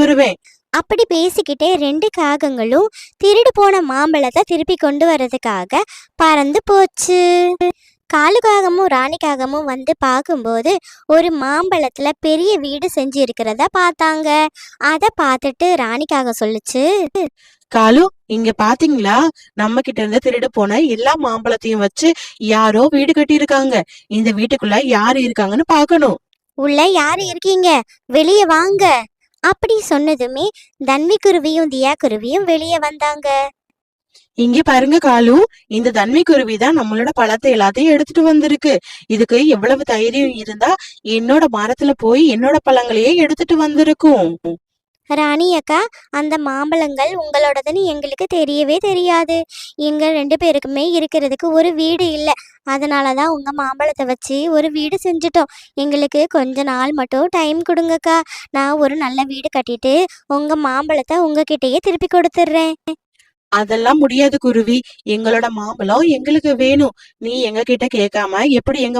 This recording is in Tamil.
வருவேன். அப்படி பேசிக்கிட்டே ரெண்டு காகங்களும் திருடு போன மாம்பழத்தை திருப்பி கொண்டு வர்றதுக்காக பறந்து போச்சு. காலுக்காகமும் ராணிக்காகமும் வந்து பார்க்கும்போது ஒரு மாம்பழத்துல பெரிய வீடு செஞ்சு இருக்கிறத பார்த்தாங்க. அதை பார்த்துட்டு ராணிக்காக சொல்லுச்சு, காலு, இங்க பாத்தீங்களா? நம்ம கிட்ட இருந்து திருடு போன எல்லா மாம்பழத்தையும் வச்சு யாரோ வீடு கட்டி இருக்காங்க. இந்த வீட்டுக்குள்ள யாரு இருக்காங்கன்னு பாக்கணும். உள்ள யாரு இருக்கீங்க, வெளியே வாங்க. அப்படி சொன்னதுமே தன்வி குருவியும் தியா குருவியும் வெளியே வந்தாங்க. இங்க பாருங்க காலு, இந்த தன்மை குருவி தான் நம்மளோட பழத்தை எல்லாத்தையும் எடுத்துட்டு வந்திருக்கு. இதுக்கு எவ்வளவு தைரியம் இருந்தா என்னோட மரத்துல போய் என்னோட பழங்களையே எடுத்துட்டு வந்திருக்கும். ராணி அக்கா, அந்த மாம்பழங்கள் உங்களோடதுன்னு எங்களுக்கு தெரியவே தெரியாது. எங்க ரெண்டு பேருக்குமே இருக்கிறதுக்கு ஒரு வீடு இல்லை. அதனால தான் உங்க மாம்பழத்தை வச்சு ஒரு வீடு செஞ்சுட்டோம். எங்களுக்கு கொஞ்ச நாள் மட்டும் டைம் கொடுங்கக்கா. நான் ஒரு நல்ல வீடு கட்டிட்டு உங்க மாம்பழத்தை உங்ககிட்டயே திருப்பி கொடுத்துட்றேன். அதெல்லாம் முடியாது குருவி. எங்களோட மாம்பழம் எங்களுக்கு வேணும். நீ எங்க கிட்ட கேட்காம எப்படி எங்க